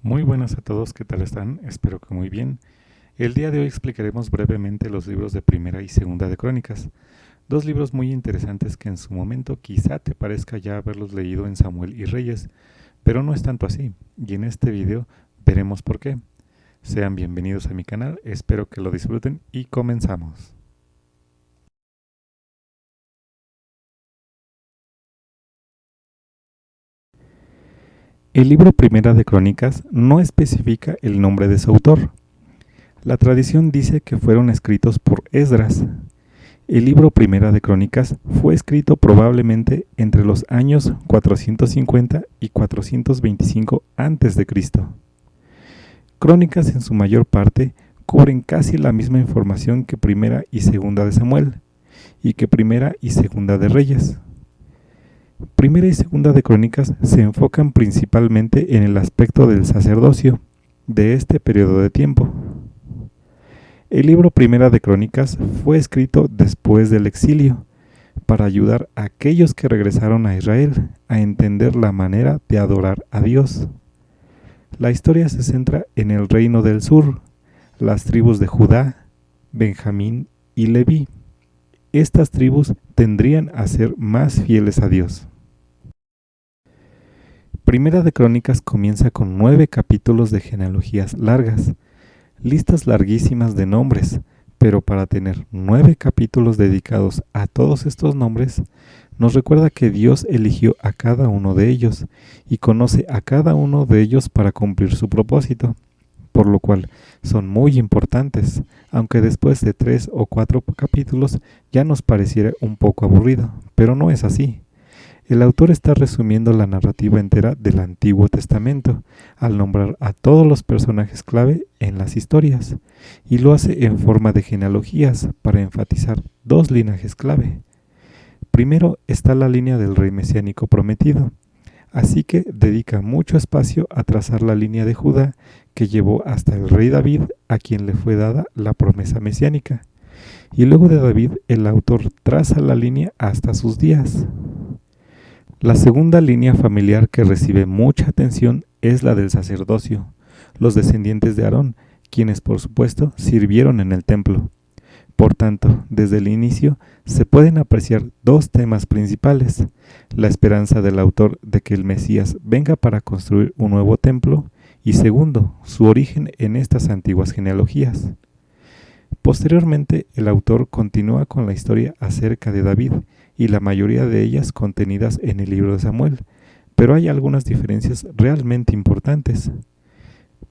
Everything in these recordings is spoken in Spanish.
Muy buenas a todos, ¿qué tal están? Espero que muy bien. El día de hoy explicaremos brevemente los libros de Primera y Segunda de Crónicas, dos libros muy interesantes que en su momento quizá te parezca ya haberlos leído en Samuel y Reyes, pero no es tanto así, y en este video veremos por qué. Sean bienvenidos a mi canal, espero que lo disfruten y comenzamos. El libro Primera de Crónicas no especifica el nombre de su autor. La tradición dice que fueron escritos por Esdras. El libro Primera de Crónicas fue escrito probablemente entre los años 450 y 425 a.C. Crónicas en su mayor parte cubren casi la misma información que Primera y Segunda de Samuel y que Primera y Segunda de Reyes. Primera y Segunda de Crónicas se enfocan principalmente en el aspecto del sacerdocio de este periodo de tiempo. El libro Primera de Crónicas fue escrito después del exilio, para ayudar a aquellos que regresaron a Israel a entender la manera de adorar a Dios. La historia se centra en el reino del sur, las tribus de Judá, Benjamín y Leví. Estas tribus tendrían a ser más fieles a Dios. Primera de Crónicas comienza con 9 capítulos de genealogías largas, listas larguísimas de nombres, pero para tener 9 capítulos dedicados a todos estos nombres, nos recuerda que Dios eligió a cada uno de ellos y conoce a cada uno de ellos para cumplir su propósito, por lo cual son muy importantes, aunque después de 3 o 4 capítulos ya nos pareciera un poco aburrido, pero no es así. El autor está resumiendo la narrativa entera del Antiguo Testamento, al nombrar a todos los personajes clave en las historias, y lo hace en forma de genealogías para enfatizar 2 linajes clave. Primero está la línea del rey mesiánico prometido, así que dedica mucho espacio a trazar la línea de Judá que llevó hasta el rey David, a quien le fue dada la promesa mesiánica. Y luego de David, el autor traza la línea hasta sus días. La segunda línea familiar que recibe mucha atención es la del sacerdocio, los descendientes de Aarón, quienes por supuesto sirvieron en el templo. Por tanto, desde el inicio se pueden apreciar 2 temas principales: la esperanza del autor de que el Mesías venga para construir un nuevo templo, y segundo, su origen en estas antiguas genealogías. Posteriormente, el autor continúa con la historia acerca de David, y la mayoría de ellas contenidas en el libro de Samuel, pero hay algunas diferencias realmente importantes.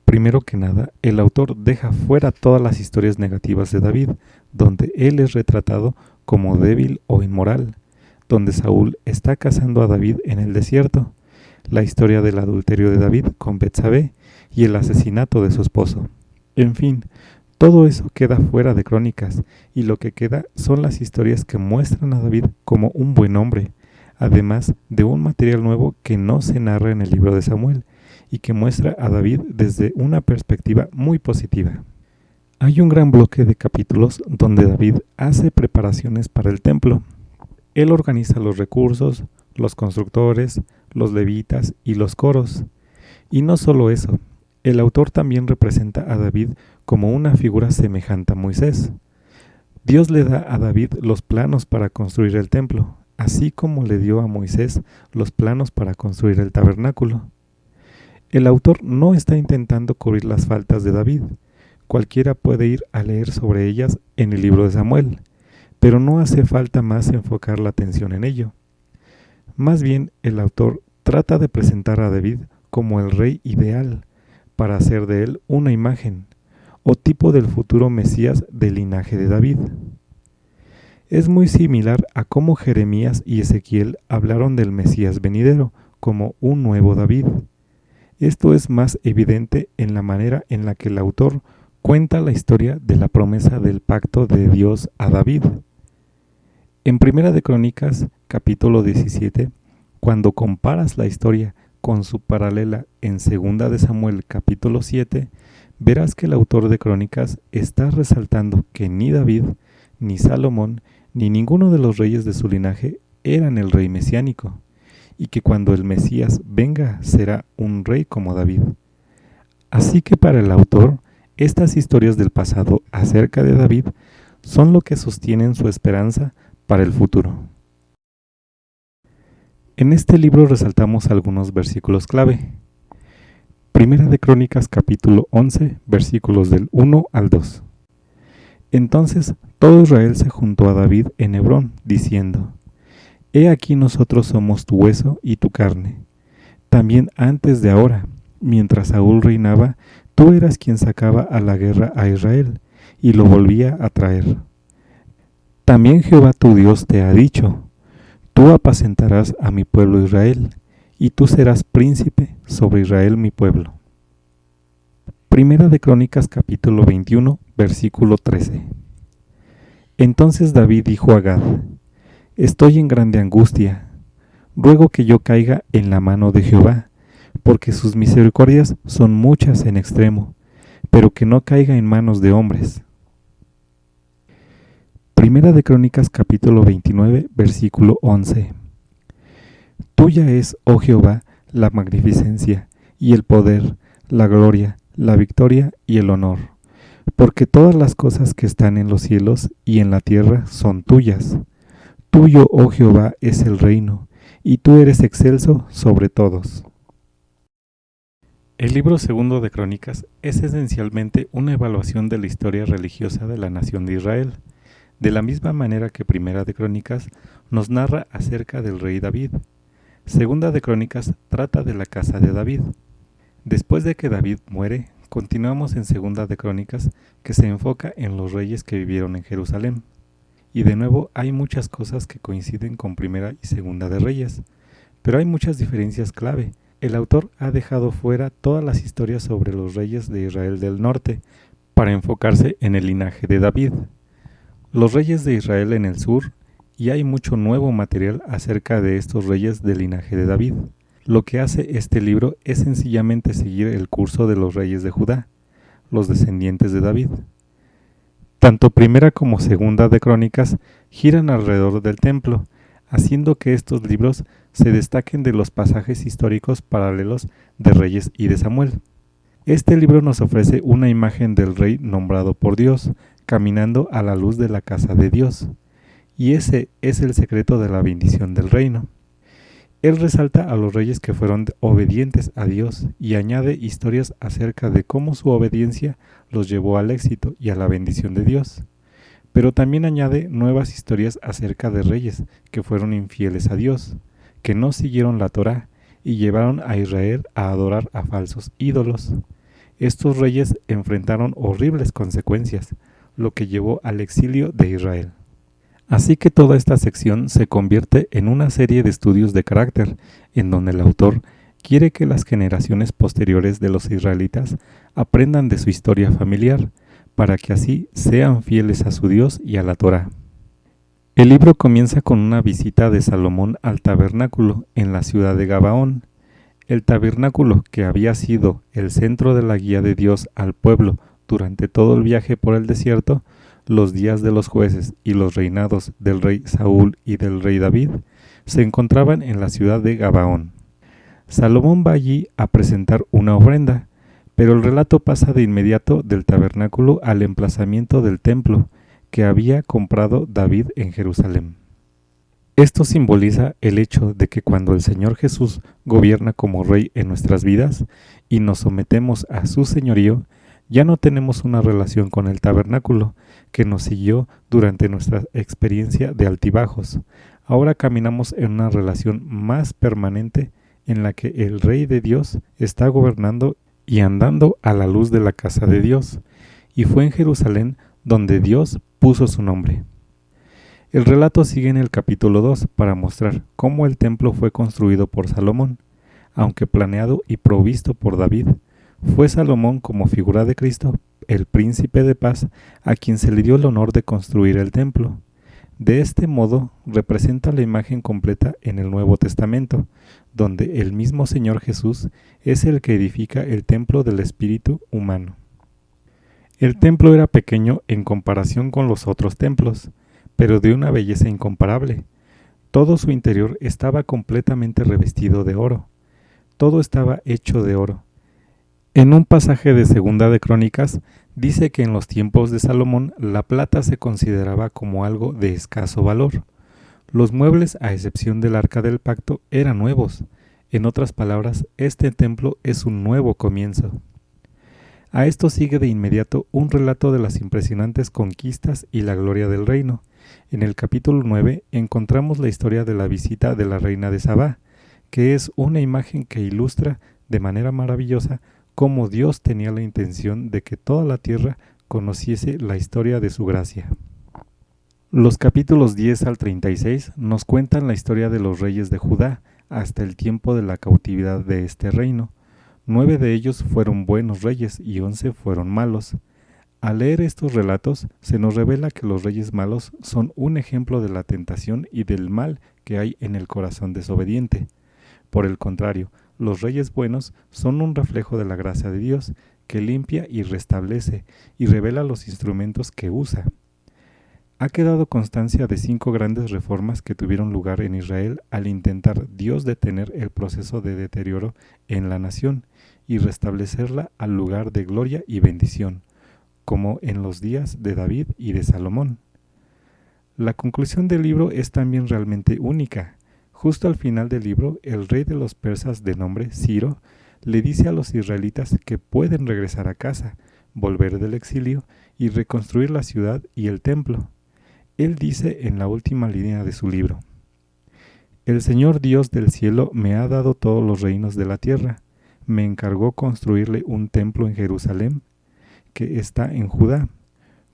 Primero que nada, el autor deja fuera todas las historias negativas de David, donde él es retratado como débil o inmoral, donde Saúl está cazando a David en el desierto, la historia del adulterio de David con Betsabé y el asesinato de su esposo. En fin, todo eso queda fuera de Crónicas, y lo que queda son las historias que muestran a David como un buen hombre, además de un material nuevo que no se narra en el libro de Samuel, y que muestra a David desde una perspectiva muy positiva. Hay un gran bloque de capítulos donde David hace preparaciones para el templo. Él organiza los recursos, los constructores, los levitas y los coros. Y no solo eso, el autor también representa a David como una figura semejante a Moisés. Dios le da a David los planos para construir el templo, así como le dio a Moisés los planos para construir el tabernáculo. El autor no está intentando cubrir las faltas de David. Cualquiera puede ir a leer sobre ellas en el libro de Samuel, pero no hace falta más enfocar la atención en ello. Más bien, el autor trata de presentar a David como el rey ideal, para hacer de él una imagen o tipo del futuro Mesías del linaje de David. Es muy similar a cómo Jeremías y Ezequiel hablaron del Mesías venidero como un nuevo David. Esto es más evidente en la manera en la que el autor cuenta la historia de la promesa del pacto de Dios a David. En Primera de Crónicas, capítulo 17, cuando comparas la historia con su paralela en Segunda de Samuel capítulo 7, verás que el autor de Crónicas está resaltando que ni David, ni Salomón, ni ninguno de los reyes de su linaje eran el rey mesiánico, y que cuando el Mesías venga será un rey como David. Así que para el autor, estas historias del pasado acerca de David son lo que sostienen su esperanza para el futuro. En este libro resaltamos algunos versículos clave. Primera de Crónicas capítulo 11, versículos del 1 al 2. Entonces todo Israel se juntó a David en Hebrón, diciendo: He aquí nosotros somos tu hueso y tu carne. También antes de ahora, mientras Saúl reinaba, tú eras quien sacaba a la guerra a Israel y lo volvía a traer. También Jehová tu Dios te ha dicho: Tú apacentarás a mi pueblo Israel, y tú serás príncipe sobre Israel mi pueblo. Primera de Crónicas capítulo 21, versículo 13. Entonces David dijo a Gad: Estoy en grande angustia, ruego que yo caiga en la mano de Jehová, porque sus misericordias son muchas en extremo, pero que no caiga en manos de hombres. Primera de Crónicas capítulo 29, versículo 11. Tuya es, oh Jehová, la magnificencia, y el poder, la gloria, la victoria y el honor, porque todas las cosas que están en los cielos y en la tierra son tuyas. Tuyo, oh Jehová, es el reino, y tú eres excelso sobre todos. El libro segundo de Crónicas es esencialmente una evaluación de la historia religiosa de la nación de Israel, de la misma manera que Primera de Crónicas nos narra acerca del rey David. Segunda de Crónicas trata de la casa de David. Después de que David muere, continuamos en Segunda de Crónicas, que se enfoca en los reyes que vivieron en Jerusalén. Y de nuevo hay muchas cosas que coinciden con Primera y Segunda de Reyes, pero hay muchas diferencias clave. El autor ha dejado fuera todas las historias sobre los reyes de Israel del norte, para enfocarse en el linaje de David, los reyes de Israel en el sur, y hay mucho nuevo material acerca de estos reyes del linaje de David. Lo que hace este libro es sencillamente seguir el curso de los reyes de Judá, los descendientes de David. Tanto Primera como Segunda de Crónicas giran alrededor del templo, haciendo que estos libros se destaquen de los pasajes históricos paralelos de Reyes y de Samuel. Este libro nos ofrece una imagen del rey nombrado por Dios, caminando a la luz de la casa de Dios, y ese es el secreto de la bendición del reino. Él resalta a los reyes que fueron obedientes a Dios y añade historias acerca de cómo su obediencia los llevó al éxito y a la bendición de Dios. Pero también añade nuevas historias acerca de reyes que fueron infieles a Dios, que no siguieron la Torá y llevaron a Israel a adorar a falsos ídolos. Estos reyes enfrentaron horribles consecuencias, lo que llevó al exilio de Israel. Así que toda esta sección se convierte en una serie de estudios de carácter, en donde el autor quiere que las generaciones posteriores de los israelitas aprendan de su historia familiar, para que así sean fieles a su Dios y a la Torá. El libro comienza con una visita de Salomón al tabernáculo en la ciudad de Gabaón. El tabernáculo, que había sido el centro de la guía de Dios al pueblo durante todo el viaje por el desierto, los días de los jueces y los reinados del rey Saúl y del rey David, se encontraban en la ciudad de Gabaón. Salomón va allí a presentar una ofrenda, pero el relato pasa de inmediato del tabernáculo al emplazamiento del templo que había comprado David en Jerusalén. Esto simboliza el hecho de que cuando el Señor Jesús gobierna como Rey en nuestras vidas y nos sometemos a su señorío, ya no tenemos una relación con el tabernáculo que nos siguió durante nuestra experiencia de altibajos. Ahora caminamos en una relación más permanente en la que el Rey de Dios está gobernando y andando a la luz de la casa de Dios, y fue en Jerusalén donde Dios puso su nombre. El relato sigue en el capítulo 2 para mostrar cómo el templo fue construido por Salomón, aunque planeado y provisto por David. Fue Salomón, como figura de Cristo, el príncipe de paz, a quien se le dio el honor de construir el templo. De este modo representa la imagen completa en el Nuevo Testamento, donde el mismo Señor Jesús es el que edifica el templo del espíritu humano. El templo era pequeño en comparación con los otros templos, pero de una belleza incomparable. Todo su interior estaba completamente revestido de oro. Todo estaba hecho de oro. En un pasaje de Segunda de Crónicas, dice que en los tiempos de Salomón la plata se consideraba como algo de escaso valor. Los muebles, a excepción del Arca del Pacto, eran nuevos. En otras palabras, este templo es un nuevo comienzo. A esto sigue de inmediato un relato de las impresionantes conquistas y la gloria del reino. En el capítulo 9 encontramos la historia de la visita de la reina de Sabá, que es una imagen que ilustra de manera maravillosa cómo Dios tenía la intención de que toda la tierra conociese la historia de su gracia. Los capítulos 10 al 36 nos cuentan la historia de los reyes de Judá hasta el tiempo de la cautividad de este reino. 9 de ellos fueron buenos reyes y 11 fueron malos. Al leer estos relatos se nos revela que los reyes malos son un ejemplo de la tentación y del mal que hay en el corazón desobediente. Por el contrario, los reyes buenos son un reflejo de la gracia de Dios, que limpia y restablece y revela los instrumentos que usa. Ha quedado constancia de 5 grandes reformas que tuvieron lugar en Israel al intentar Dios detener el proceso de deterioro en la nación y restablecerla al lugar de gloria y bendición, como en los días de David y de Salomón. La conclusión del libro es también realmente única. Justo al final del libro, el rey de los persas de nombre Ciro le dice a los israelitas que pueden regresar a casa, volver del exilio y reconstruir la ciudad y el templo. Él dice en la última línea de su libro: El Señor Dios del cielo me ha dado todos los reinos de la tierra. Me encargó construirle un templo en Jerusalén, que está en Judá.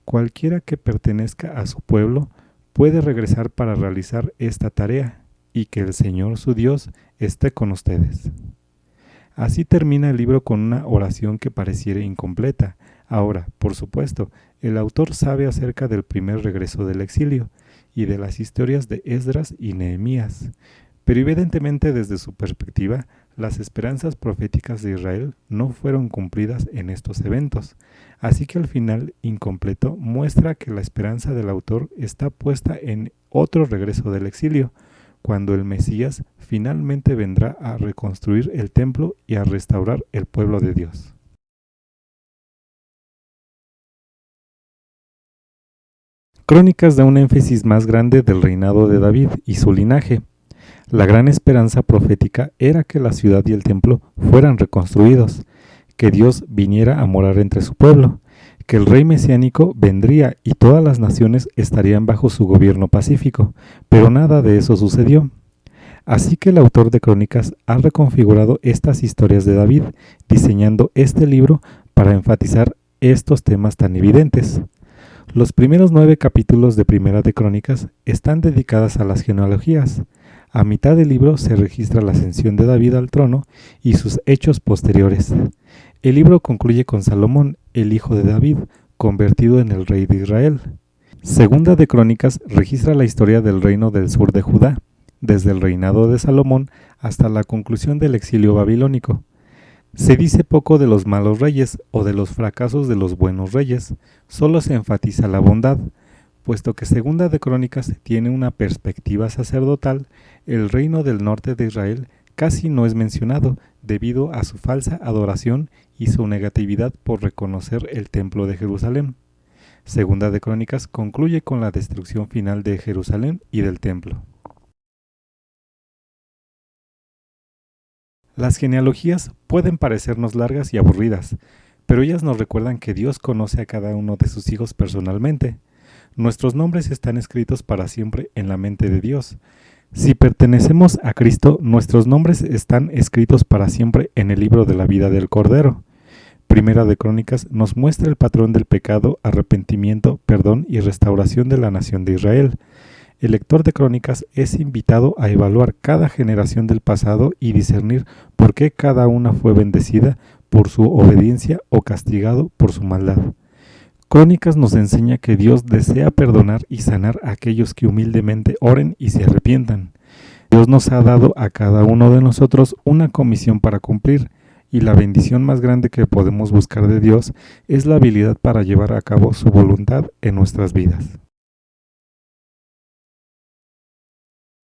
Cualquiera que pertenezca a su pueblo puede regresar para realizar esta tarea, y que el Señor su Dios esté con ustedes. Así termina el libro con una oración que pareciera incompleta. Ahora, por supuesto, el autor sabe acerca del primer regreso del exilio y de las historias de Esdras y Nehemías, pero evidentemente desde su perspectiva, las esperanzas proféticas de Israel no fueron cumplidas en estos eventos, así que al final incompleto muestra que la esperanza del autor está puesta en otro regreso del exilio, cuando el Mesías finalmente vendrá a reconstruir el templo y a restaurar el pueblo de Dios. Crónicas da un énfasis más grande del reinado de David y su linaje. La gran esperanza profética era que la ciudad y el templo fueran reconstruidos, que Dios viniera a morar entre su pueblo, que el rey mesiánico vendría y todas las naciones estarían bajo su gobierno pacífico, pero nada de eso sucedió. Así que el autor de Crónicas ha reconfigurado estas historias de David, diseñando este libro para enfatizar estos temas tan evidentes. Los primeros 9 capítulos de Primera de Crónicas están dedicadas a las genealogías. A mitad del libro se registra la ascensión de David al trono y sus hechos posteriores. El libro concluye con Salomón, el hijo de David, convertido en el rey de Israel. Segunda de Crónicas registra la historia del reino del sur de Judá, desde el reinado de Salomón hasta la conclusión del exilio babilónico. Se dice poco de los malos reyes o de los fracasos de los buenos reyes, solo se enfatiza la bondad. Puesto que Segunda de Crónicas tiene una perspectiva sacerdotal, el reino del norte de Israel casi no es mencionado debido a su falsa adoración y su negatividad por reconocer el templo de Jerusalén. Segunda de Crónicas concluye con la destrucción final de Jerusalén y del templo. Las genealogías pueden parecernos largas y aburridas, pero ellas nos recuerdan que Dios conoce a cada uno de sus hijos personalmente. Nuestros nombres están escritos para siempre en la mente de Dios. Si pertenecemos a Cristo, nuestros nombres están escritos para siempre en el libro de la vida del Cordero. Primera de Crónicas nos muestra el patrón del pecado, arrepentimiento, perdón y restauración de la nación de Israel. El lector de Crónicas es invitado a evaluar cada generación del pasado y discernir por qué cada una fue bendecida por su obediencia o castigado por su maldad. Crónicas nos enseña que Dios desea perdonar y sanar a aquellos que humildemente oren y se arrepientan. Dios nos ha dado a cada uno de nosotros una comisión para cumplir, y la bendición más grande que podemos buscar de Dios es la habilidad para llevar a cabo su voluntad en nuestras vidas.